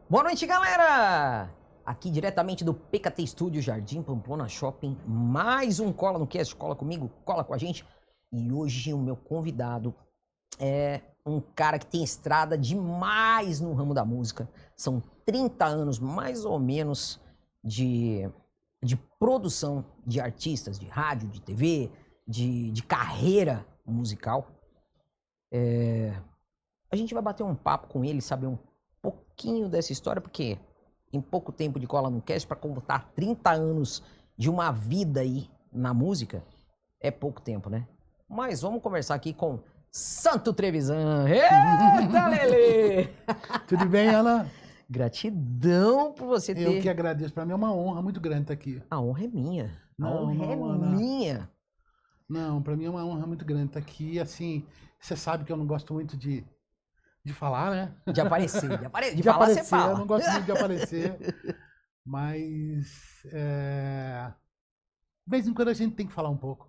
Boa noite, galera! Aqui diretamente do PKT Studio Jardim Pamplona Shopping, mais um Cola no Cast, cola comigo, cola com a gente. E hoje o meu convidado é um cara que tem estrada demais no ramo da música. São 30 anos, mais ou menos, de produção de artistas, de rádio, de TV, de carreira musical. A gente vai bater um papo com ele, saber um pouquinho dessa história, porque em pouco tempo de Cola no Cast, para contar 30 anos de uma vida aí na música, é pouco tempo, né? Mas vamos conversar aqui com Santo Trevisan. Eita, Lelê! Tudo bem, Ana? Gratidão por você ter... Eu que agradeço. Para mim é uma honra muito grande estar aqui. A honra é minha. Não, Ana. Minha. Não, para mim é uma honra muito grande estar aqui. Assim, você sabe que eu não gosto muito de falar, né? De aparecer. De De falar, aparecer, você fala. eu não gosto muito de aparecer. Mas, de vez em quando a gente tem que falar um pouco.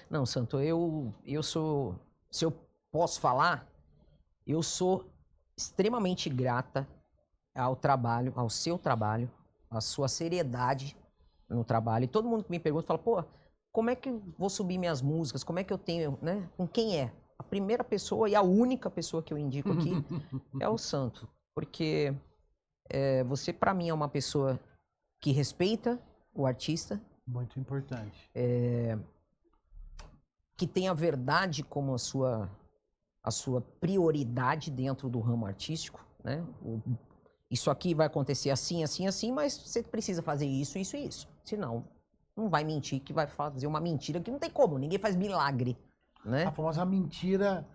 Não, Santo, eu sou... Se eu posso falar, eu sou extremamente grata ao trabalho, ao seu trabalho, à sua seriedade no trabalho. E todo mundo que me pergunta fala, pô, como é que eu vou subir minhas músicas? Como é que eu tenho, né? Com quem é? A primeira pessoa e a única pessoa que eu indico aqui é o Santo. Porque você, pra mim, é uma pessoa que respeita o artista, Muito importante. que tem a verdade como a sua prioridade dentro do ramo artístico, né? Isso aqui vai acontecer assim, assim, assim, mas você precisa fazer isso, isso e isso. Senão, não vai mentir que vai fazer uma mentira que não tem como, ninguém faz milagre, né? A famosa mentira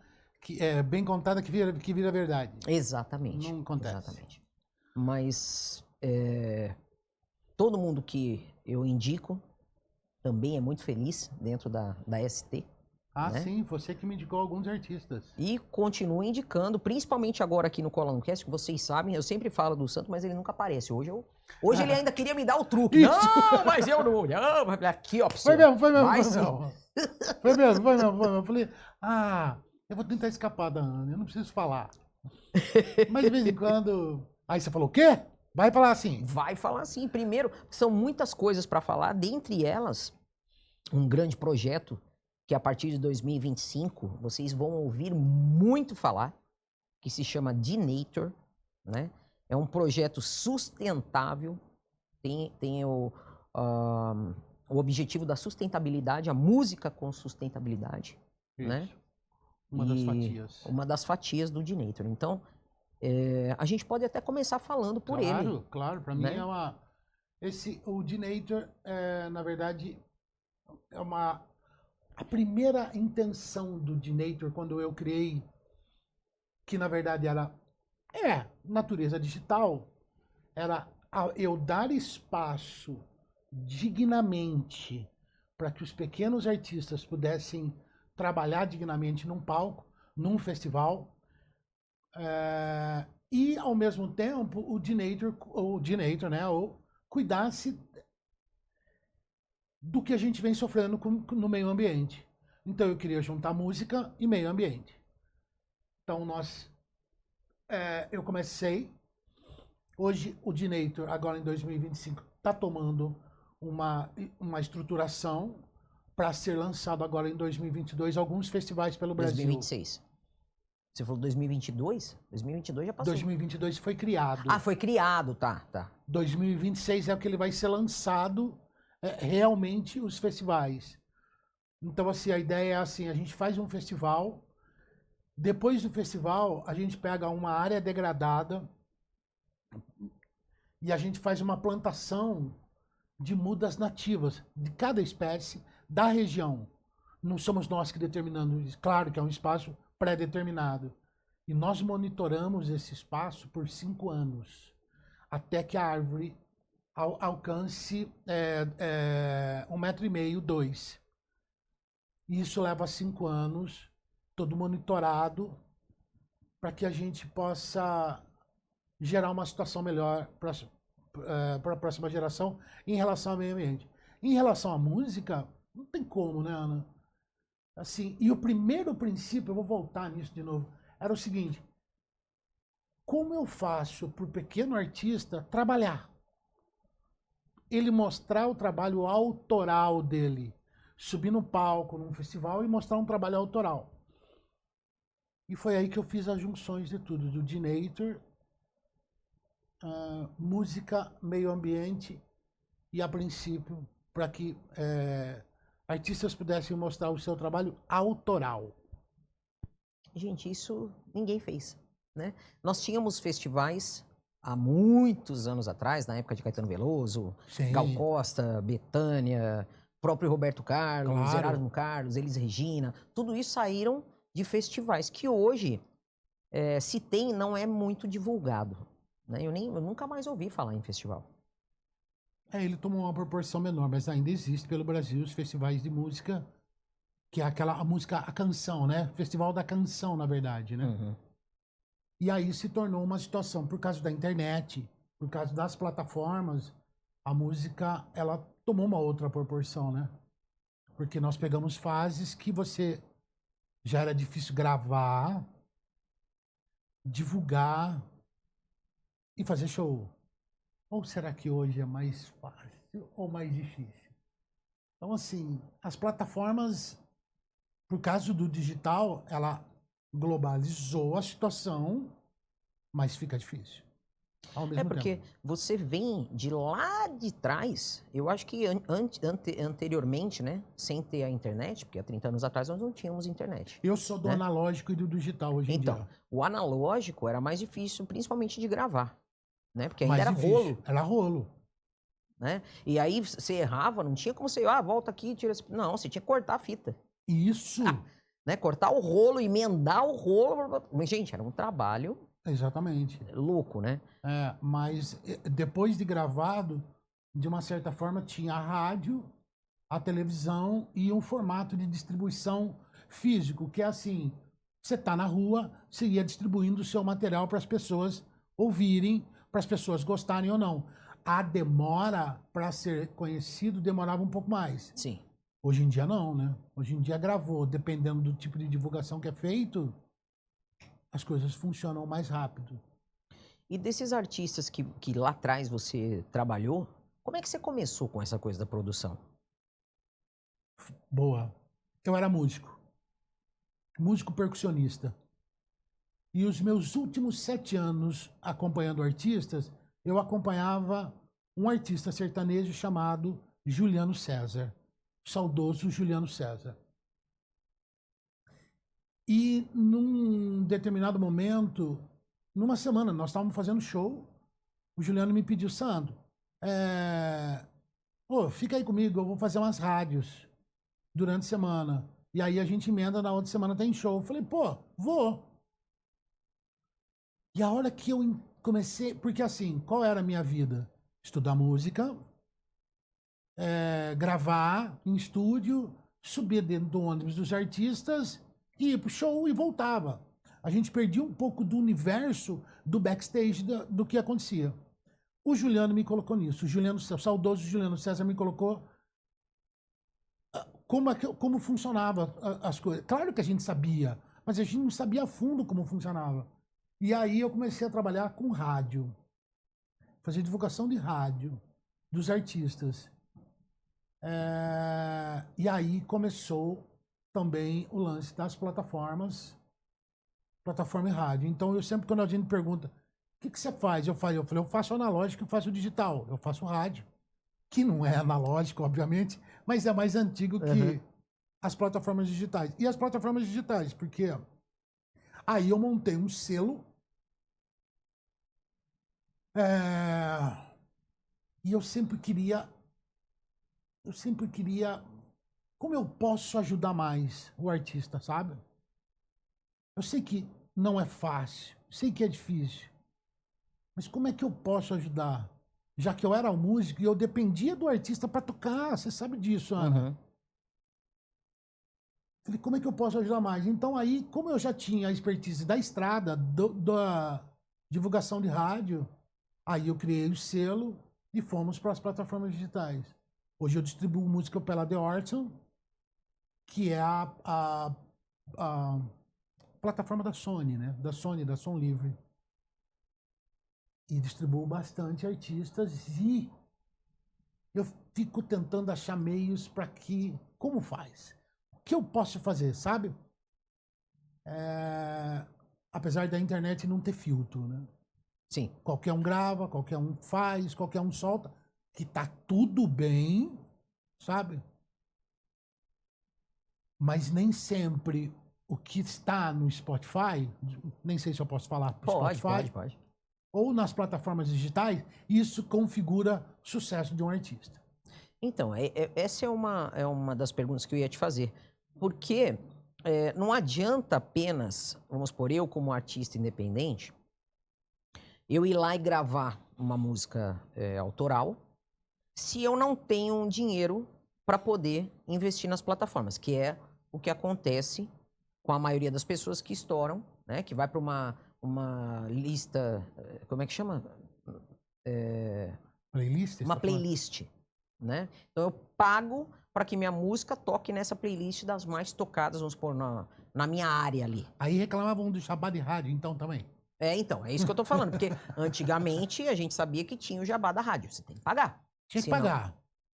que é bem contada que vira verdade. Exatamente. Não acontece. Exatamente. Mas todo mundo que eu indico também é muito feliz dentro da ST. Ah, né? sim, você que me indicou alguns artistas. E continuo indicando, principalmente agora aqui no Coloncast, que vocês sabem, eu sempre falo do Santo, mas ele nunca aparece. Hoje ele ainda queria me dar o truque. Isso. Não, mas eu não. Não, mas aqui, ó, pra você. Foi mesmo. Foi mesmo. Eu falei, eu vou tentar escapar da Ana, eu não preciso falar. Mas de vez em quando... Aí você falou, o quê? Vai falar assim. Vai falar assim. Primeiro, são muitas coisas para falar, dentre elas, um grande projeto que a partir de 2025 vocês vão ouvir muito falar, que se chama Dinator, né? É um projeto sustentável, tem o objetivo da sustentabilidade, a música com sustentabilidade, Isso. né? Uma das fatias. Uma das fatias do Dinator. Então, a gente pode até começar falando por ele. Claro. Pra né? mim é uma... O Dinator, na verdade, é uma... A primeira intenção do Dinator, quando eu criei, que na verdade era natureza digital, era eu dar espaço dignamente para que os pequenos artistas pudessem trabalhar dignamente num palco, num festival, e ao mesmo tempo o Dinator, né, cuidasse do que a gente vem sofrendo no meio ambiente. Então eu queria juntar música e meio ambiente. Então eu comecei. Hoje o Dinator, agora em 2025, está tomando uma estruturação para ser lançado agora em 2022 alguns festivais pelo Brasil. 2026. Você falou 2022? 2022 já passou. 2022 foi criado. Ah, foi criado, tá. 2026 é o que ele vai ser lançado realmente os festivais. Então, assim, a ideia é assim, a gente faz um festival, depois do festival, a gente pega uma área degradada e a gente faz uma plantação de mudas nativas de cada espécie da região. Não somos nós que determinamos, claro que é um espaço pré-determinado. E nós monitoramos esse espaço por 5 anos, até que a árvore alcance 1,5 metro, 2. Isso leva 5 anos, todo monitorado, para que a gente possa gerar uma situação melhor para a próxima geração em relação ao meio ambiente. Em relação à música, não tem como, né, Ana? Assim, e o primeiro princípio, eu vou voltar nisso de novo, era o seguinte: Como eu faço para o pequeno artista trabalhar? Ele mostrar o trabalho autoral dele. Subir no palco, num festival e mostrar um trabalho autoral. E foi aí que eu fiz as junções de tudo, do Dinator, música, meio ambiente e, a princípio, para que artistas pudessem mostrar o seu trabalho autoral. Gente, isso ninguém fez, né? Nós tínhamos festivais há muitos anos atrás, na época de Caetano Veloso, Gal Sim, Costa, Bethânia, próprio Roberto Carlos, claro. Erasmo Carlos, Elis Regina, tudo isso saíram de festivais que hoje, se tem, não é muito divulgado, né? Eu nunca mais ouvi falar em festival. Ele tomou uma proporção menor, mas ainda existe pelo Brasil os festivais de música, que é aquela a música, a canção, né? Festival da canção, na verdade, né? Uhum. E aí se tornou uma situação, por causa da internet, por causa das plataformas, a música, ela tomou uma outra proporção, né? Porque nós pegamos fases que você já era difícil gravar, divulgar e fazer show. Ou será que hoje é mais fácil ou mais difícil? Então, assim, as plataformas, por causa do digital, ela globalizou a situação, mas fica difícil ao É mesmo tempo. porque você vem de lá de trás, eu acho que anteriormente, né, sem ter a internet, porque há 30 anos atrás nós não tínhamos internet, Eu sou do né? analógico e do digital hoje em Então, dia. o analógico era mais difícil, principalmente de gravar, né? Porque ainda Mais era difícil. rolo, Era rolo. né? E aí você errava, não tinha como você, volta aqui, tira esse... Não, você tinha que cortar a fita, Isso, né? Cortar o rolo, emendar o rolo. Mas, gente, era um trabalho exatamente. louco, né? Mas depois de gravado, de uma certa forma, tinha a rádio, a televisão e um formato de distribuição físico, que é assim, você está na rua, você ia distribuindo o seu material para as pessoas ouvirem, para as pessoas gostarem ou não. A demora para ser conhecido demorava um pouco mais. Sim. Hoje em dia não, né? Hoje em dia gravou, dependendo do tipo de divulgação que é feito, as coisas funcionam mais rápido. E desses artistas que lá atrás você trabalhou, como é que você começou com essa coisa da produção? Boa. Eu era músico, músico percussionista. E os meus últimos 7 anos acompanhando artistas, eu acompanhava um artista sertanejo chamado Juliano César, saudoso Juliano César. E num determinado momento, numa semana, nós estávamos fazendo show, o Juliano me pediu, Sandro, fica aí comigo, eu vou fazer umas rádios durante a semana. E aí a gente emenda, na outra semana tem show. Eu falei, pô, vou. E a hora que eu comecei, porque assim, qual era a minha vida? Estudar música, gravar em estúdio, subir dentro do ônibus dos artistas, ir pro show e voltava. A gente perdia um pouco do universo do backstage do que acontecia. O Juliano me colocou nisso. O saudoso Juliano César me colocou como funcionava as coisas. Claro que a gente sabia, mas a gente não sabia a fundo como funcionava. E aí eu comecei a trabalhar com rádio, fazer divulgação de rádio dos artistas. E aí começou também o lance das plataformas, plataforma e rádio. Então eu sempre, quando a gente pergunta, o que você faz? Eu falei, eu faço analógico e faço digital. Eu faço rádio, que não é analógico, obviamente, mas é mais antigo Uhum. que as plataformas digitais. E as plataformas digitais, porque aí eu montei um selo e eu sempre queria, como eu posso ajudar mais o artista, sabe? Eu sei que não é fácil, sei que é difícil, mas como é que eu posso ajudar? Já que eu era um músico e eu dependia do artista para tocar, você sabe disso, Ana. Uhum. Falei, como é que eu posso ajudar mais? Então aí, como eu já tinha a expertise da estrada, da divulgação de rádio, aí eu criei o selo e fomos para as plataformas digitais. Hoje eu distribuo música pela The Orton, que é a plataforma da Sony, né? Da Sony, da Som Livre. E distribuo bastante artistas e eu fico tentando achar meios para que... Como faz? O que eu posso fazer, sabe? Apesar da internet não ter filtro, né? Sim. Qualquer um grava, qualquer um faz, qualquer um solta, que tá tudo bem, sabe? Mas nem sempre o que está no Spotify, nem sei se eu posso falar pro Spotify, Pode. ou nas plataformas digitais, isso configura o sucesso de um artista. Então, essa é uma das perguntas que eu ia te fazer. Porque não adianta apenas, vamos supor, eu como artista independente, eu ir lá e gravar uma música autoral, se eu não tenho dinheiro para poder investir nas plataformas, que é o que acontece com a maioria das pessoas que estouram, né? Que vai para uma lista, como é que chama? Playlist? Uma Tá falando? playlist, né? Então eu pago para que minha música toque nessa playlist das mais tocadas, vamos supor, na minha área ali. Aí reclamavam do jabá de rádio, então, também. Então, é isso que eu tô falando, porque antigamente a gente sabia que tinha o jabá da rádio, você tem que pagar. Tinha que Senão, pagar.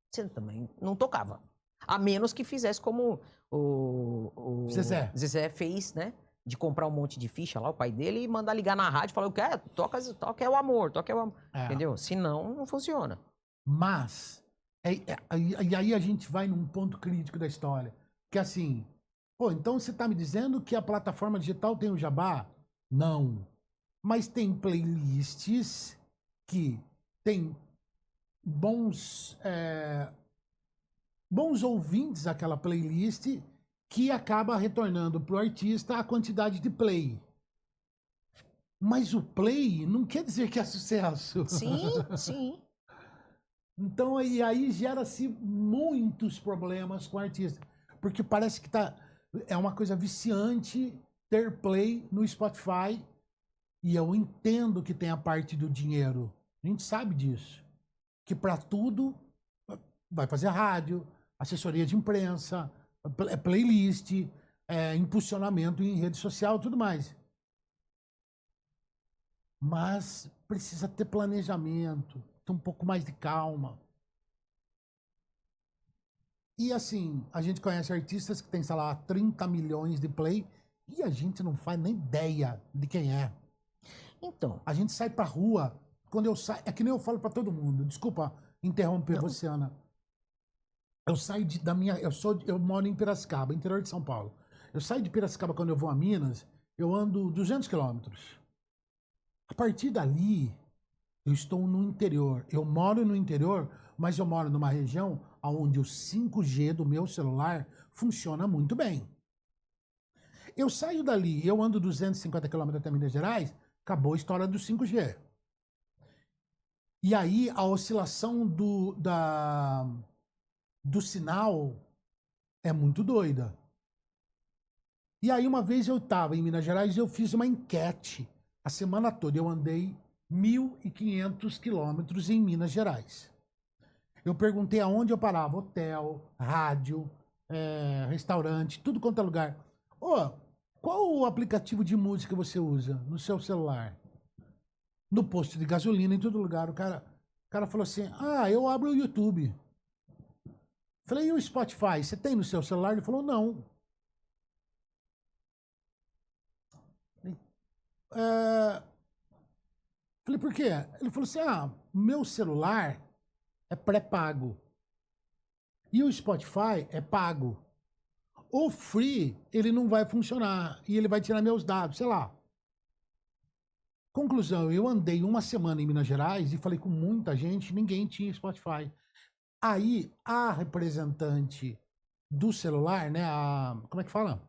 você também não tocava. A menos que fizesse como o Zezé fez, né? De comprar um monte de ficha lá, o pai dele, e mandar ligar na rádio e falar, eu quero, toca é o amor, toca é o amor. É. Entendeu? Senão, não funciona. Mas, e aí a gente vai num ponto crítico da história. Que assim, pô, então você tá me dizendo que a plataforma digital tem o jabá? Não. Mas tem playlists que tem bons ouvintes aquela playlist que acaba retornando pro artista a quantidade de play. Mas o play não quer dizer que é sucesso. Sim. Então aí gera-se muitos problemas com o artista. Porque parece que é uma coisa viciante ter play no Spotify. E eu entendo que tem a parte do dinheiro. A gente sabe disso. Que para tudo vai fazer rádio, assessoria de imprensa, playlist, impulsionamento em rede social, tudo mais. Mas precisa ter planejamento, ter um pouco mais de calma. E assim, a gente conhece artistas que tem, sei lá, 30 milhões de play e a gente não faz nem ideia de quem é. Então. A gente sai pra rua, quando eu saio, é que nem eu falo pra todo mundo, desculpa interromper você, Ana. Eu saio eu moro em Piracicaba, interior de São Paulo. Eu saio de Piracicaba quando eu vou a Minas, eu ando 200 quilômetros. A partir dali, eu estou no interior. Eu moro no interior, mas eu moro numa região onde o 5G do meu celular funciona muito bem. Eu saio dali, eu ando 250 quilômetros até Minas Gerais, acabou a história do 5G. E aí a oscilação do sinal é muito doida. E aí uma vez eu estava em Minas Gerais e eu fiz uma enquete. A semana toda eu andei 1.500 quilômetros em Minas Gerais. Eu perguntei aonde eu parava, hotel, rádio, restaurante, tudo quanto é lugar. Qual o aplicativo de música você usa no seu celular? No posto de gasolina, em todo lugar. O cara falou assim, eu abro o YouTube. Falei, e o Spotify, você tem no seu celular? Ele falou, não. Falei, por quê? Ele falou assim, meu celular é pré-pago. E o Spotify é pago. O free, ele não vai funcionar. E ele vai tirar meus dados, sei lá. Conclusão, eu andei uma semana em Minas Gerais e falei com muita gente, ninguém tinha Spotify. Aí, a representante do celular, né, como é que fala?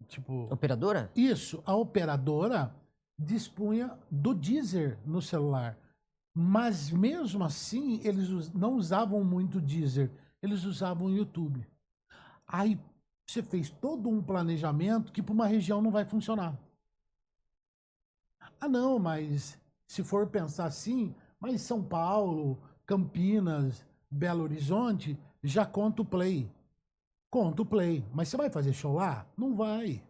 Tipo... Operadora? Isso, a operadora dispunha do Deezer no celular. Mas mesmo assim, eles não usavam muito Deezer, eles usavam o YouTube. Aí você fez todo um planejamento que para uma região não vai funcionar. Não, mas se for pensar assim, mas São Paulo, Campinas, Belo Horizonte, já conta o play. Conta o play. Mas você vai fazer show lá? Não vai.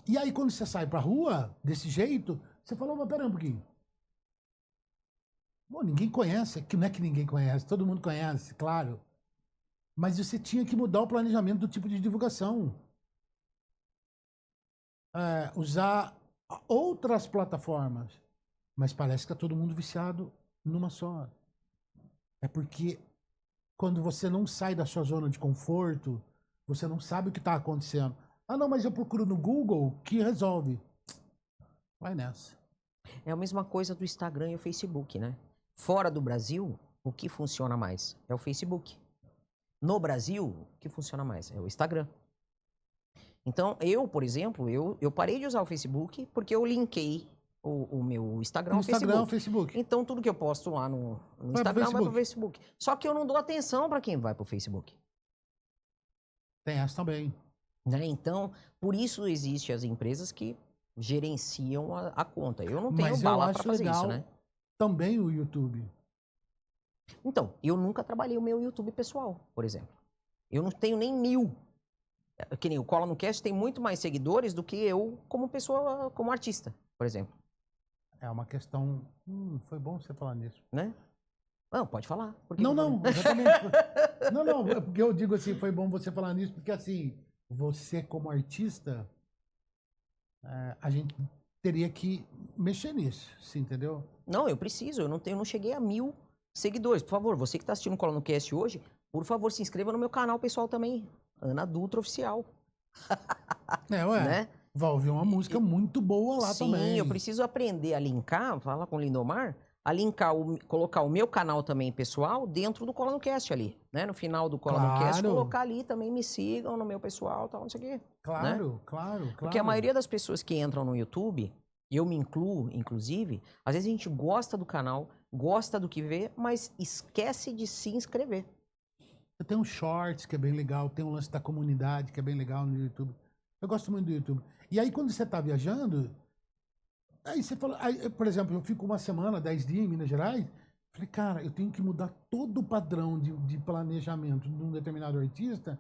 E aí, quando você sai pra rua, desse jeito, você fala, mas pera um pouquinho. Bom, ninguém conhece, que não é que ninguém conhece, todo mundo conhece, claro. Mas você tinha que mudar o planejamento do tipo de divulgação. Usar outras plataformas. Mas parece que tá todo mundo viciado numa só. É porque quando você não sai da sua zona de conforto, você não sabe o que está acontecendo. Ah, não, mas eu procuro no Google que resolve. Vai nessa. É a mesma coisa do Instagram e o Facebook, né? Fora do Brasil, o que funciona mais é o Facebook. No Brasil, o que funciona mais é o Instagram. Então, eu, por exemplo, eu parei de usar o Facebook porque eu linkei o meu Instagram ao Instagram, Facebook. Facebook. Então, tudo que eu posto lá no Vai pro Instagram vai pro Facebook. Facebook. Só que eu não dou atenção para quem vai pro Facebook. Tem essa também. Né? Então, por isso existem as empresas que gerenciam a conta. Eu não tenho Mas eu bala para acho fazer legal isso, né? também o YouTube. Então, eu nunca trabalhei o meu YouTube pessoal, por exemplo. Eu não tenho nem 1000. Que nem o Cola no Cast tem muito mais seguidores do que eu como pessoa, como artista, por exemplo. É uma questão... foi bom você falar nisso. Né? Não, pode falar. Por que Não, que eu não, falei? exatamente. Não, é porque eu digo assim, foi bom você falar nisso, porque assim, você como artista, a gente teria que mexer nisso, você entendeu? Não, eu preciso. Eu não cheguei a 1000 seguidores. Por favor, você que está assistindo o Cola no Cast hoje, por favor, se inscreva no meu canal pessoal também. Ana Dutra Oficial. Né? Vai ouvir uma música muito boa lá Sim, também. eu preciso aprender a linkar, falar com o Lindomar, a linkar, colocar o meu canal também pessoal dentro do Cola no Cast ali, né? No final do Cola no Cast, Claro. colocar ali também, me sigam no meu pessoal, tal, não sei o quê. Claro, claro. Porque a maioria das pessoas que entram no YouTube, e eu me incluo, inclusive, às vezes a gente gosta do canal, gosta do que vê, mas esquece de se inscrever. Tem um Shorts que é bem legal, tem um lance da comunidade que é bem legal no YouTube. Eu gosto muito do YouTube. E aí, quando você tá viajando, aí você fala, aí, por exemplo, eu fico uma semana, 10 dias em Minas Gerais, falei, cara, eu tenho que mudar todo o padrão de planejamento de um determinado artista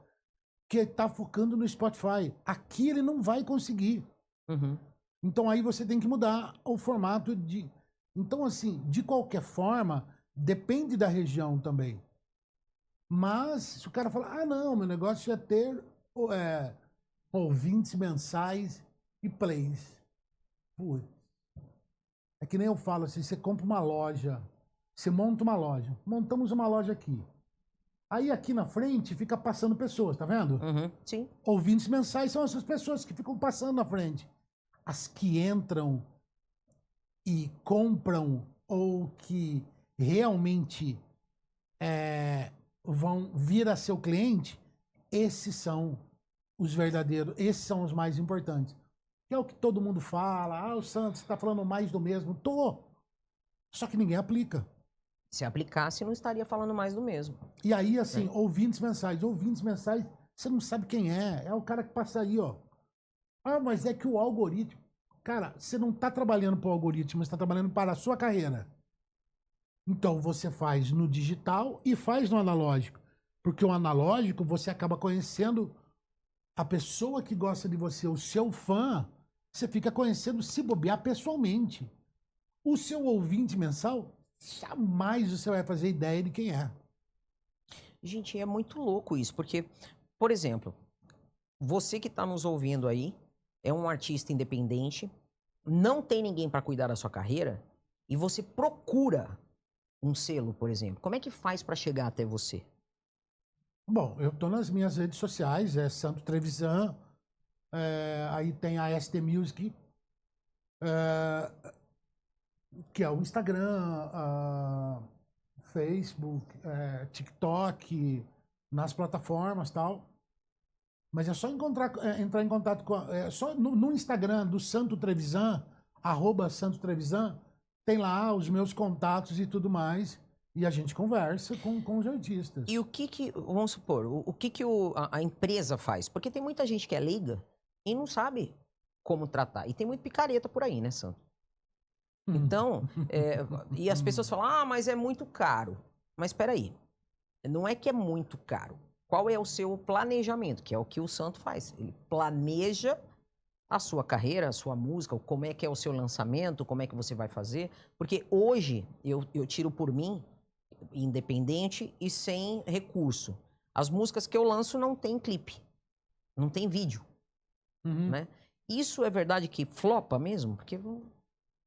que tá focando no Spotify. Aqui ele não vai conseguir. Uhum. Então aí você tem que mudar o formato de. Então, assim, de qualquer forma, depende da região também. Mas se o cara falar, ah, não, meu negócio é ter ouvintes mensais e plays. Putz. É que nem eu falo assim, você compra uma loja, você monta uma loja. Montamos uma loja aqui. Aí aqui na frente fica passando pessoas, tá vendo? Uhum. Sim. Ouvintes mensais são essas pessoas que ficam passando na frente. As que entram e compram ou que realmente vão vir a seu cliente, esses são os verdadeiros, esses são os mais importantes. Que é o que todo mundo fala, ah, o Santos está falando mais do mesmo. Tô! Só que ninguém aplica. Se aplicasse, não estaria falando mais do mesmo. E aí, assim, ouvintes mensais, você não sabe quem é. É o cara que passa aí, ó. Ah, mas é que o algoritmo... Cara, você não está trabalhando para o algoritmo, você está trabalhando para a sua carreira. Então, você faz no digital e faz no analógico. Porque o analógico, você acaba conhecendo a pessoa que gosta de você, o seu fã, você fica conhecendo, se bobear, pessoalmente. O seu ouvinte mensal, jamais você vai fazer ideia de quem é. Gente, é muito louco isso, porque, por exemplo, você que está nos ouvindo aí, é um artista independente, não tem ninguém para cuidar da sua carreira, e você procura um selo, por exemplo. Como é que faz para chegar até você? Bom, eu tô nas minhas redes sociais, é Santo Trevisan, aí tem a ST Music, que é o Instagram, Facebook, TikTok, nas plataformas e tal. Mas é só entrar em contato com... só no Instagram do Santo Trevisan, @Santo Trevisan, tem lá os meus contatos e tudo mais. E a gente conversa com os artistas. E o que vamos supor, o que a empresa faz? Porque tem muita gente que é leiga e não sabe como tratar. E tem muito picareta por aí, né, Santo? Então, e as pessoas falam, ah, mas é muito caro. Mas espera aí, não é que é muito caro. Qual é o seu planejamento? Que é o que o Santo faz. Ele planeja a sua carreira, a sua música, como é que é o seu lançamento, como é que você vai fazer. Porque hoje eu tiro por mim, independente e sem recurso. As músicas que eu lanço não tem clipe, não tem vídeo, Uhum. né? Isso é verdade que flopa mesmo? Porque,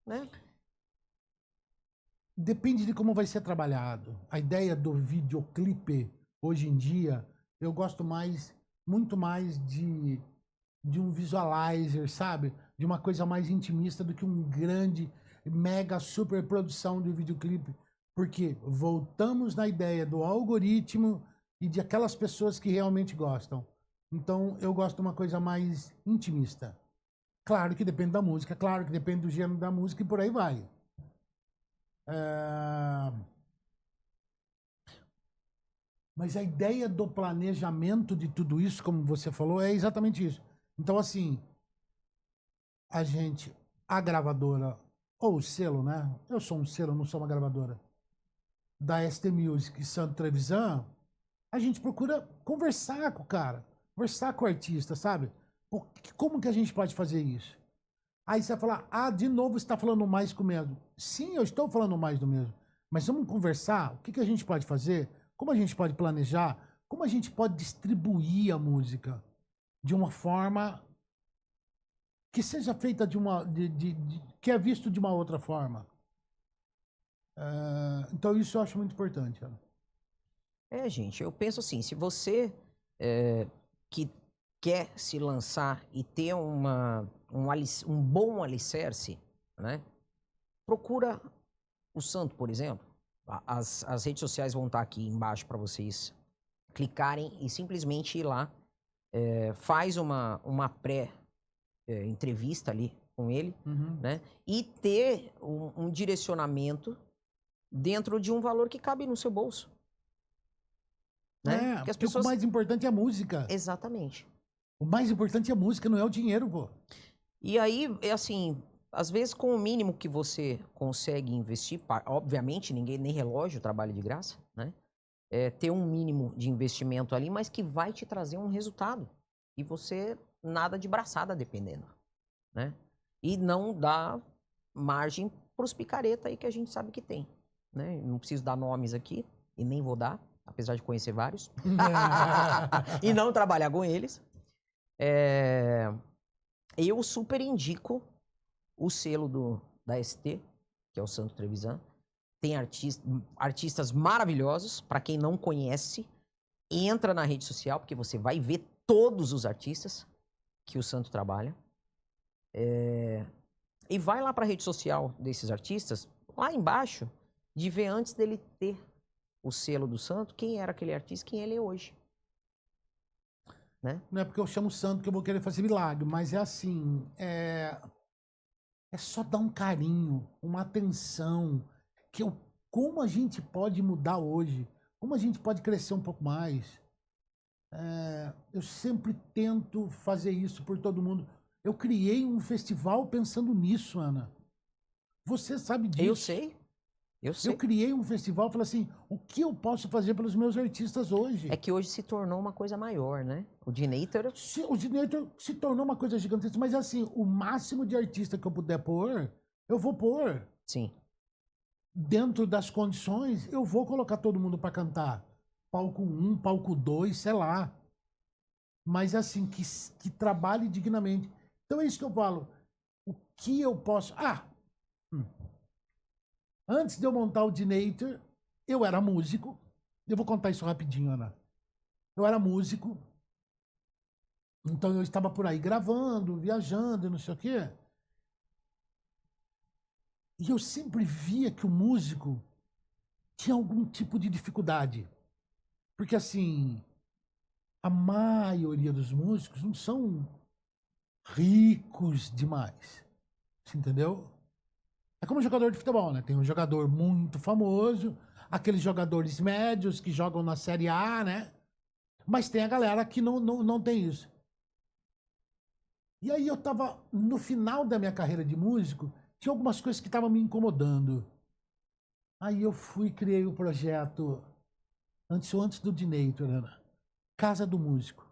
né? Depende de como vai ser trabalhado. A ideia do videoclipe, hoje em dia, eu gosto muito mais de um visualizer, sabe? De uma coisa mais intimista do que um grande, mega super produção de videoclipe. Porque voltamos na ideia do algoritmo e de aquelas pessoas que realmente gostam. Então, eu gosto de uma coisa mais intimista. Claro que depende da música, claro que depende do gênero da música e por aí vai. É, Mas a ideia do planejamento de tudo isso, como você falou, é exatamente isso. Então, assim, a gravadora, ou o selo, né? Eu sou um selo, não sou uma gravadora, da ST Music e Santo Trevisan, a gente procura conversar com o cara, conversar com o artista, sabe? Como que a gente pode fazer isso? Aí você vai falar, de novo você está falando mais com o mesmo. Sim, eu estou falando mais do mesmo. Mas vamos conversar, o que a gente pode fazer? Como a gente pode planejar? Como a gente pode distribuir a música de uma forma que seja feita que é visto de uma outra forma. Então isso eu acho muito importante. Ana. Gente, eu penso assim, se você que quer se lançar e ter um bom alicerce, né? Procura o Santo, por exemplo. As redes sociais vão estar aqui embaixo para vocês clicarem e simplesmente ir lá. Faz uma pré-entrevista ali com ele, né? E ter um direcionamento dentro de um valor que cabe no seu bolso. Né? Porque as Porque pessoas... o mais importante é a música. Exatamente. O mais importante é a música, não é o dinheiro, pô. E aí, é assim, às vezes com o mínimo que você consegue investir, obviamente ninguém, nem relógio trabalha de graça, né? Ter um mínimo de investimento ali, mas que vai te trazer um resultado. E você nada de braçada dependendo, né? E não dá margem para os picareta aí que a gente sabe que tem, né? Não preciso dar nomes aqui e nem vou dar, apesar de conhecer vários. E não trabalhar com eles. Eu super indico o selo da ST, que é o Santo Trevisan. Tem artistas maravilhosos. Para quem não conhece, entra na rede social, porque você vai ver todos os artistas que o Santo trabalha. E vai lá para a rede social desses artistas, lá embaixo, de ver antes dele ter o selo do Santo, quem era aquele artista, quem ele é hoje. Né? Não é porque eu chamo santo que eu vou querer fazer milagre, mas é assim, é só dar um carinho, uma atenção, como a gente pode mudar hoje, como a gente pode crescer um pouco mais. Eu sempre tento fazer isso por todo mundo. Eu criei um festival pensando nisso, Ana. Você sabe disso. Eu sei. Eu criei um festival e falei assim, o que eu posso fazer pelos meus artistas hoje? É que hoje se tornou uma coisa maior, né? O Dinator... O Dinator se tornou uma coisa gigantesca, mas assim, o máximo de artista que eu puder pôr, eu vou pôr. Sim. Dentro das condições, eu vou colocar todo mundo para cantar. Palco 1, palco 2, sei lá. Mas assim, que trabalhe dignamente. Então é isso que eu falo. O que eu posso... Antes de eu montar o Dinator, eu era músico. Eu vou contar isso rapidinho, Ana. Eu era músico. Então eu estava por aí gravando, viajando, não sei o quê. E eu sempre via que o músico tinha algum tipo de dificuldade. Porque assim, a maioria dos músicos não são ricos demais. Você entendeu? É como jogador de futebol, né? Tem um jogador muito famoso, aqueles jogadores médios que jogam na Série A, né? Mas tem a galera que não tem isso. E aí eu tava, no final da minha carreira de músico, tinha algumas coisas que estavam me incomodando. Aí eu fui e criei o projeto, antes do Dinator, Ana, Casa do Músico.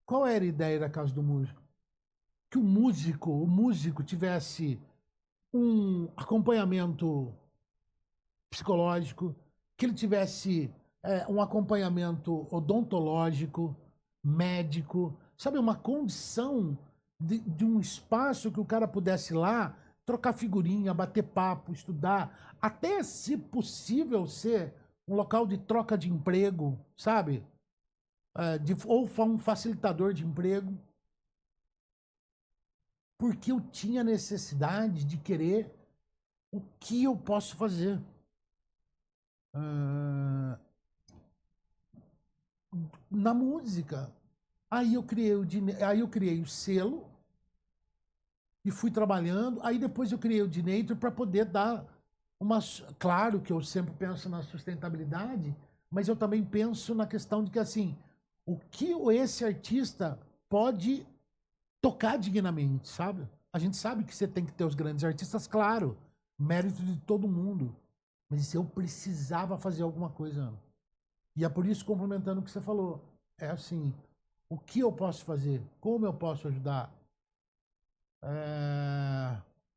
Qual era a ideia da Casa do Músico? que o músico tivesse um acompanhamento psicológico, que ele tivesse um acompanhamento odontológico, médico, sabe, uma condição de um espaço que o cara pudesse ir lá trocar figurinha, bater papo, estudar, até, se possível, ser um local de troca de emprego, sabe? Ou um facilitador de emprego. Porque eu tinha necessidade de querer o que eu posso fazer. Na música. Aí eu criei o selo e fui trabalhando. Aí depois eu criei o Dinator para poder dar uma. Claro que eu sempre penso na sustentabilidade, mas eu também penso na questão de que, assim, o que esse artista pode tocar dignamente, sabe? A gente sabe que você tem que ter os grandes artistas, claro, mérito de todo mundo. Mas eu precisava fazer alguma coisa. E é por isso, complementando o que você falou, é assim, o que eu posso fazer? Como eu posso ajudar?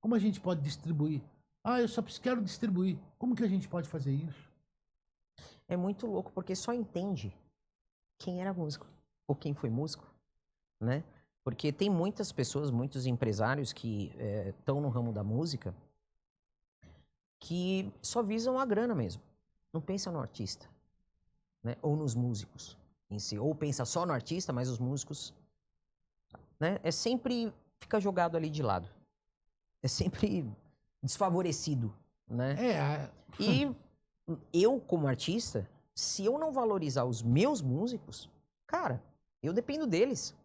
Como a gente pode distribuir? Eu só quero distribuir. Como que a gente pode fazer isso? É muito louco porque só entende quem era músico ou quem foi músico, né? Porque tem muitas pessoas, muitos empresários que estão no ramo da música que só visam a grana mesmo. Não pensa no artista, né? Ou nos músicos em si. Ou pensa só no artista, mas os músicos, né? É sempre fica jogado ali de lado. É sempre desfavorecido, né? E eu, como artista, se eu não valorizar os meus músicos, cara, eu dependo deles.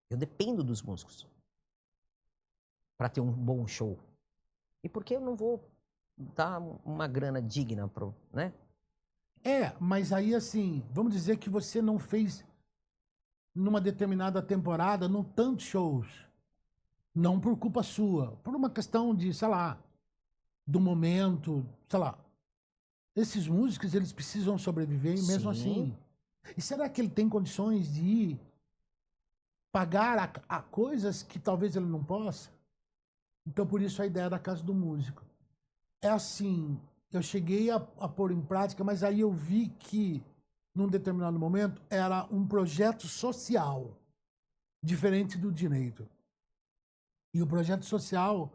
Eu dependo dos músicos para ter um bom show. E por que eu não vou dar uma grana digna pro, né? Mas aí, assim, vamos dizer que você não fez numa determinada temporada, não tantos shows. Não por culpa sua, por uma questão de, sei lá, do momento, sei lá. Esses músicos, eles precisam sobreviver e mesmo assim. E será que ele tem condições de ir pagar a coisas que talvez ele não possa? Então, por isso a ideia da Casa do Músico. É assim, eu cheguei a pôr em prática, mas aí eu vi que, num determinado momento, era um projeto social, diferente do direito. E o projeto social,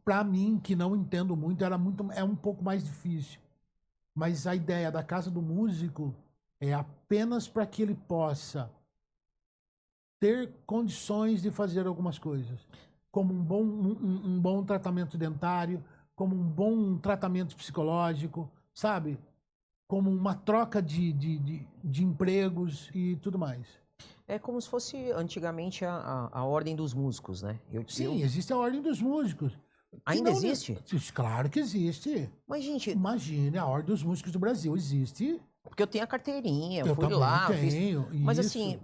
para mim, que não entendo muito, é um pouco mais difícil. Mas a ideia da Casa do Músico é apenas para que ele possa ter condições de fazer algumas coisas, como um bom tratamento dentário, como um bom tratamento psicológico, sabe? Como uma troca de empregos e tudo mais. É como se fosse antigamente a ordem dos músicos, né? Sim, existe a Ordem dos Músicos. Ainda existe? Claro que existe. Mas, gente, Imagine, a Ordem dos Músicos do Brasil existe. porque eu tenho a carteirinha, eu Eu fui também lá, tenho. Mas isso. assim,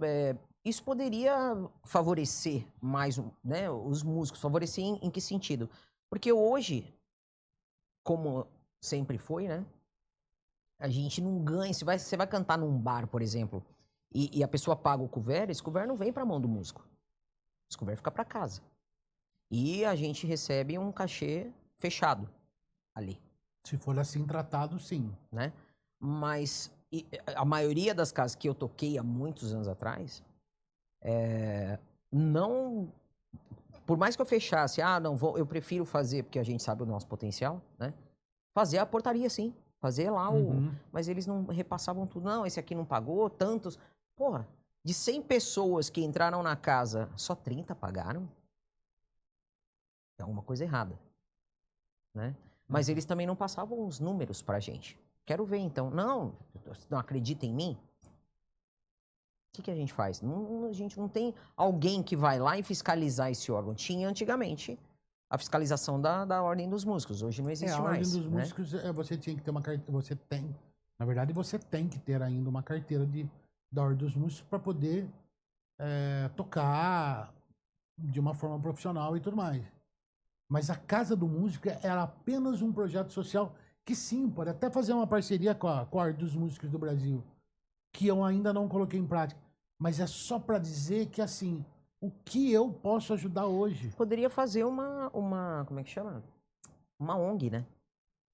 isso poderia favorecer mais, né, os músicos. Favorecer em que sentido? Porque hoje, como sempre foi, né? A gente não ganha. Você vai cantar num bar, por exemplo, e a pessoa paga o couvert, esse couvert não vem pra mão do músico. Esse couvert fica pra casa. E a gente recebe um cachê fechado ali, Se for assim tratado, sim. né? Mas a maioria das casas que eu toquei há muitos anos atrás, não... Por mais que eu fechasse, não vou, eu prefiro fazer, porque a gente sabe o nosso potencial, né? Fazer a portaria, sim. Fazer lá Mas eles não repassavam tudo. Não, esse aqui não pagou, tantos... Porra, de 100 pessoas que entraram na casa, só 30 pagaram? É alguma coisa errada, né? Mas eles também não passavam os números pra gente. Quero ver, então. Não acredita em mim? O que a gente faz? A gente não tem alguém que vai lá e fiscalizar esse órgão. Tinha antigamente a fiscalização da Ordem dos Músicos. Hoje não existe mais. A Ordem dos né? Músicos, você tinha que ter uma carteira. Você tem. Na verdade, você tem que ter ainda uma carteira da Ordem dos Músicos para poder tocar de uma forma profissional e tudo mais. Mas a Casa do Músico era apenas um projeto social que sim, pode até fazer uma parceria com a Ordem dos Músicos do Brasil, que eu ainda não coloquei em prática. Mas é só para dizer que, assim, o que eu posso ajudar hoje. Poderia fazer como é que chama? Uma ONG, né?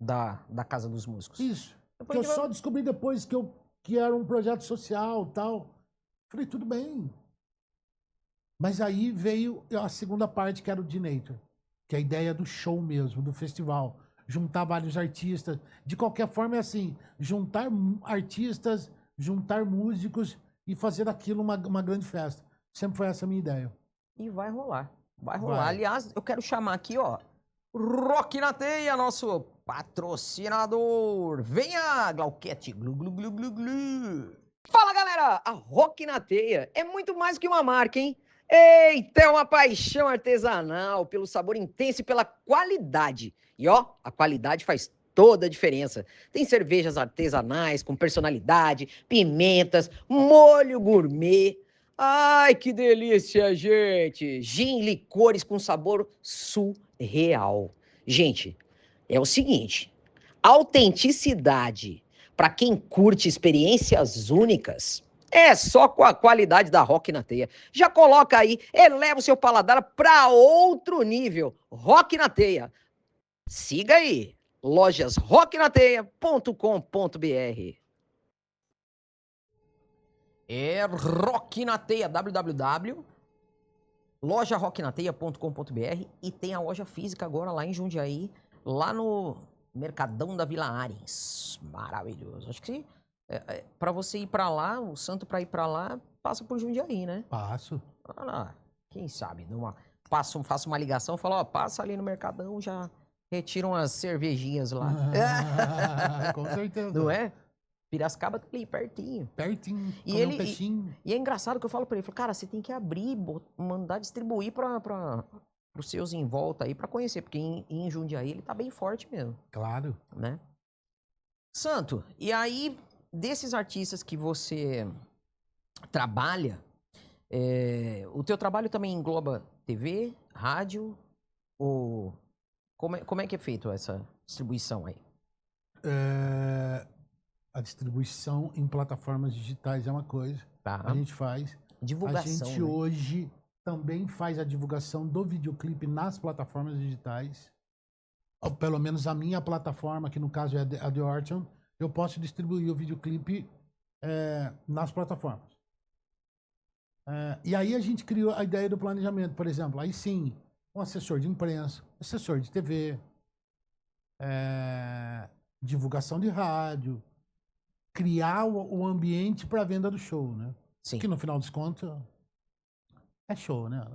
Da Casa dos Músicos. Isso. Depois Que eu só descobri depois que era um projeto social tal. Falei, tudo bem. Mas aí veio a segunda parte, que era o Dinator, que é a ideia do show mesmo, do festival. Juntar vários artistas. De qualquer forma, é assim, juntar artistas, juntar músicos e fazer daquilo uma grande festa. Sempre foi essa a minha ideia. E vai rolar. Vai rolar. Vai. Aliás, eu quero chamar aqui, ó, Rock na Teia, nosso patrocinador. Venha, Glauquete. Glu, glu, glu, glu, glu. Fala, galera! A Rock na Teia é muito mais que uma marca, hein? Eita, é uma paixão artesanal pelo sabor intenso e pela qualidade. E ó, a qualidade faz toda a diferença. Tem cervejas artesanais com personalidade, pimentas, molho gourmet. Ai, que delícia, gente! Gin, licores com sabor surreal. Gente, é o seguinte, autenticidade para quem curte experiências únicas é só com a qualidade da Rock na Teia. Já coloca aí, eleva o seu paladar para outro nível. Rock na Teia. Siga aí, lojasrocknateia.com.br. É Rock na Teia, www.lojarocknateia.com.br, e tem a loja física agora lá em Jundiaí, lá no Mercadão da Vila Arens. Maravilhoso. Acho que para você ir para lá, o santo para ir para lá, passa por Jundiaí, né? Passo. Ah, lá, quem sabe, faço uma ligação, falo, ó, passa ali no Mercadão, já retira umas cervejinhas lá. Com certeza. Não é? Piracicaba tá ali, pertinho. Pertinho, E comer um peixinho. E é engraçado que eu falo pra ele, cara, você tem que abrir, mandar distribuir pros seus em volta aí pra conhecer, porque em Jundiaí ele tá bem forte mesmo. Claro. Né? Santo, e aí, desses artistas que você trabalha, o teu trabalho também engloba TV, rádio, ou como é que é feito essa distribuição aí? A distribuição em plataformas digitais é uma coisa. Tá. A gente faz. Divulgação, A gente né? hoje também faz a divulgação do videoclipe nas plataformas digitais. Ou pelo menos a minha plataforma, que no caso é a The Orton, eu posso distribuir o videoclipe nas plataformas. E aí a gente criou a ideia do planejamento, por exemplo. Aí sim, um assessor de imprensa, assessor de TV, divulgação de rádio, criar o ambiente para a venda do show, né? Sim. Que no final dos contos é show, né?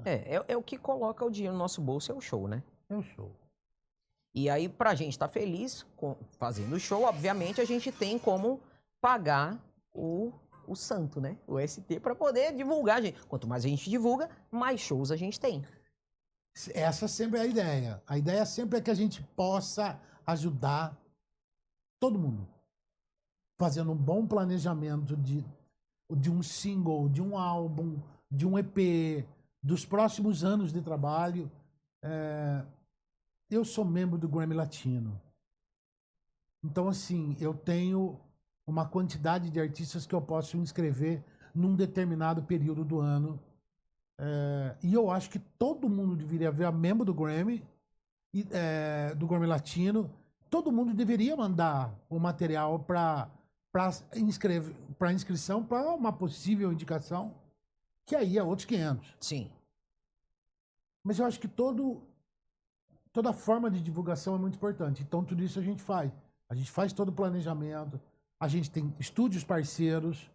É o que coloca o dinheiro no nosso bolso, é o show, né? É o show. E aí, pra gente estar feliz fazendo o show, obviamente, a gente tem como pagar o santo, né? O ST, pra poder divulgar, gente. Quanto mais a gente divulga, mais shows a gente tem. Essa sempre é a ideia. A ideia sempre é que a gente possa ajudar todo mundo. Fazendo um bom planejamento de um single, de um álbum, de um EP, dos próximos anos de trabalho. Eu sou membro do Grammy Latino. Então, assim, eu tenho uma quantidade de artistas que eu posso inscrever num determinado período do ano. E eu acho que todo mundo deveria ver a membro do Grammy, do Grammy Latino. Todo mundo deveria mandar o material para inscrição, para uma possível indicação, que aí é outros 500. Sim. Mas eu acho que toda forma de divulgação é muito importante. Então, tudo isso a gente faz. A gente faz todo o planejamento. A gente tem estúdios parceiros.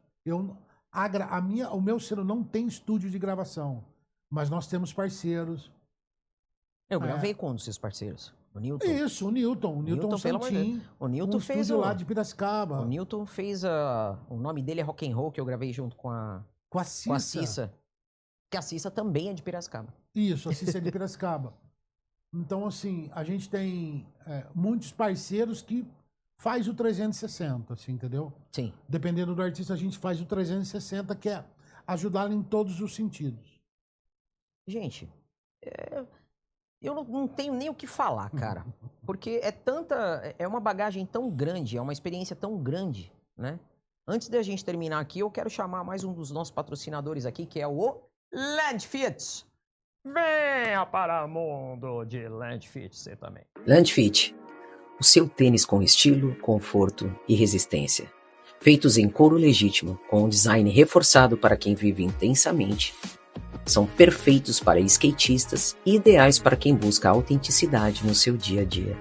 O meu selo não tem estúdio de gravação, mas nós temos parceiros. Eu gravei com um dos seus parceiros. O Newton. Isso, o Newton. O Newton Santin. O Newton fez lá de Piracicaba. O Newton fez o nome dele é Rock and Roll, que eu gravei junto com a Cissa. Que a Cissa também é de Piracicaba. Isso, a Cissa é de Piracicaba. Então, assim, a gente tem muitos parceiros que faz o 360, assim, entendeu? Sim. Dependendo do artista, a gente faz o 360, que é ajudá-lo em todos os sentidos. Gente, eu não tenho nem o que falar, cara. Porque é uma bagagem tão grande, é uma experiência tão grande, né? Antes da gente terminar aqui, eu quero chamar mais um dos nossos patrocinadores aqui, que é o Landfit. Venha para o mundo de Landfit você também. Landfit, o seu tênis com estilo, conforto e resistência. Feitos em couro legítimo, com um design reforçado para quem vive intensamente, são perfeitos para skatistas e ideais para quem busca autenticidade no seu dia a dia.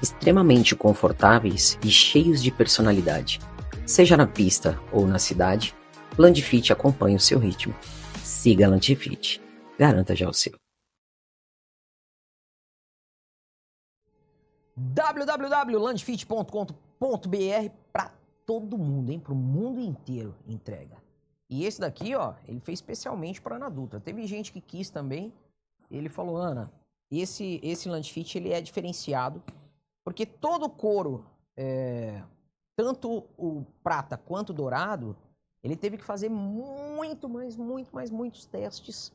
Extremamente confortáveis e cheios de personalidade. Seja na pista ou na cidade, Landfit acompanha o seu ritmo. Siga Landfit. Garanta já o seu. www.landfit.com.br para todo mundo, hein? Para o mundo inteiro entrega. E esse daqui, ó, ele fez especialmente para Ana Dutra. Teve gente que quis também. Ele falou, Ana, esse Landfit ele é diferenciado porque todo o couro, tanto o prata quanto o dourado, ele teve que fazer muitos testes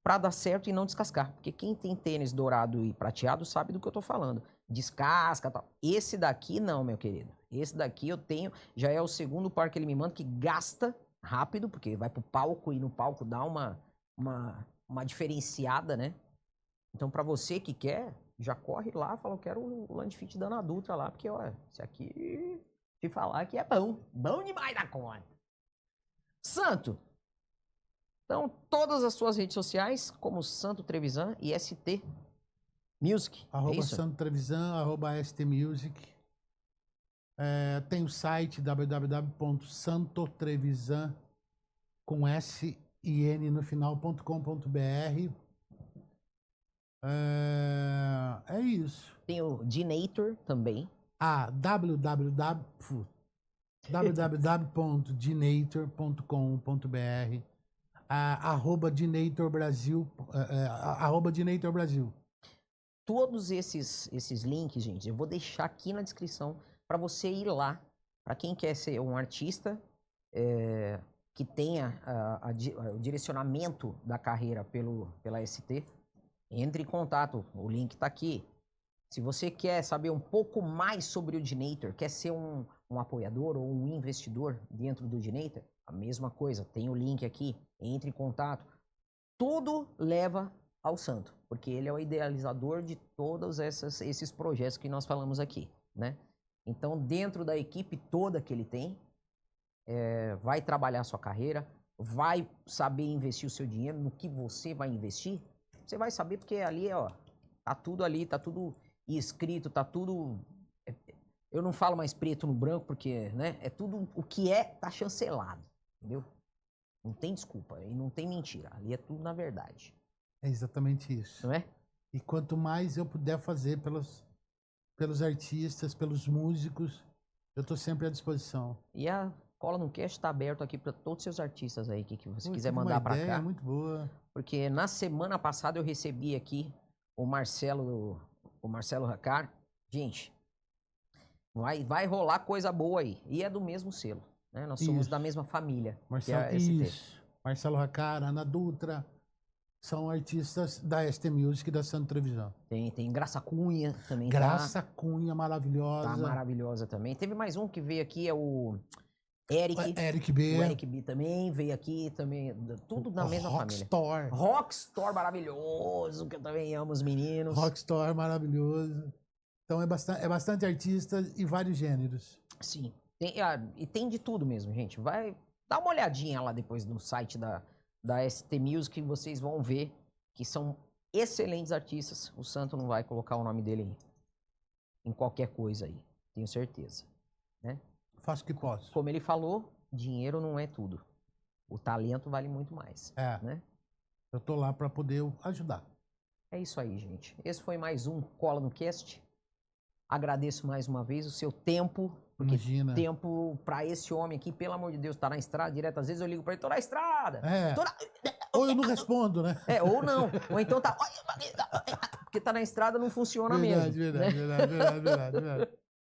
para dar certo e não descascar. Porque quem tem tênis dourado e prateado sabe do que eu tô falando. Descasca e tal. Esse daqui não, meu querido. Esse daqui eu tenho, já é o segundo par que ele me manda, que gasta rápido, porque vai pro palco e no palco dá uma diferenciada, né? Então, para você que quer, já corre lá, fala, eu quero o Landfit da Ana Dutra lá, porque, ó, esse aqui, te falar que é bom. Bom demais da conta. Santo. Então, todas as suas redes sociais, como Santo Trevisan e ST Music. @ Santo Trevisan, @ ST Music. Tem o site www.santotrevisan com S e N no final.com.br. É isso. Tem o Dinator também. www.dinator.com.br. @Dinator Brasil. @Dinator Brasil. Todos esses links, gente, eu vou deixar aqui na descrição para você ir lá. Para quem quer ser um artista que tenha o direcionamento da carreira pela ST, entre em contato. O link está aqui. Se você quer saber um pouco mais sobre o Dinator, quer ser um apoiador ou um investidor dentro do Dinator, a mesma coisa. Tem o link aqui. Entre em contato. Tudo leva ao Santo, porque ele é o idealizador de todos esses projetos que nós falamos aqui, né? Então, dentro da equipe toda que ele tem, vai trabalhar a sua carreira, vai saber investir o seu dinheiro no que você vai investir. Você vai saber porque ali, ó, tá tudo ali, tá tudo escrito, tá tudo... Eu não falo mais preto no branco porque, né, é tudo o que tá chancelado, entendeu? Não tem desculpa e não tem mentira, ali é tudo na verdade. É exatamente isso. Não é? E quanto mais eu puder fazer pelos artistas, pelos músicos, eu tô sempre à disposição. E a Cola no Cast está aberto aqui para todos os seus artistas aí que você quiser Tive uma mandar para ideia cá. muito boa. Porque na semana passada eu recebi aqui o Marcelo Racar. Gente, vai rolar coisa boa aí. E é do mesmo selo, né? Nós somos da mesma família, que é a ST. Marcelo Racar, Ana Dutra, são artistas da ST Music e da Santo Trevisan. Tem Graça Cunha também. Graça Cunha, maravilhosa. Tá maravilhosa também. Teve mais um que veio aqui, é o Eric B. O Eric B também veio aqui também. Tudo na mesma família. Rockstar maravilhoso, que eu também amo os meninos. Rockstar maravilhoso. Então é bastante artista e vários gêneros. Sim. E tem de tudo mesmo, gente. Vai dar uma olhadinha lá depois no site da ST Music, que vocês vão ver que são excelentes artistas. O Santo não vai colocar o nome dele em qualquer coisa aí, tenho certeza, né? Faço o que posso. Como ele falou, dinheiro não é tudo. O talento vale muito mais, né? Eu tô lá para poder ajudar. É isso aí, gente. Esse foi mais um Cola no Cast. Agradeço mais uma vez o seu tempo. Porque imagina. Tempo pra esse homem aqui, pelo amor de Deus, tá na estrada direto. Às vezes eu ligo pra ele, tô na estrada. Ou eu não respondo, né? Ou não. Ou então tá... Porque tá na estrada não funciona mesmo. Verdade.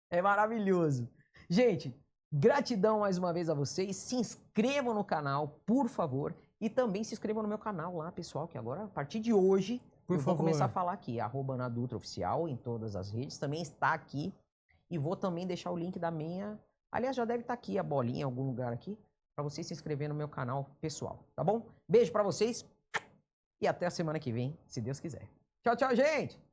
É maravilhoso. Gente, gratidão mais uma vez a vocês. Se inscrevam no canal, por favor. E também se inscrevam no meu canal lá, pessoal, que agora, a partir de hoje, vou começar a falar aqui. @Ana Dutra Oficial em todas as redes. Também está aqui. E vou também deixar o link da minha... Aliás, já deve estar aqui a bolinha em algum lugar aqui. para você se inscrever no meu canal pessoal, tá bom? Beijo para vocês e até a semana que vem, se Deus quiser. Tchau, tchau, gente!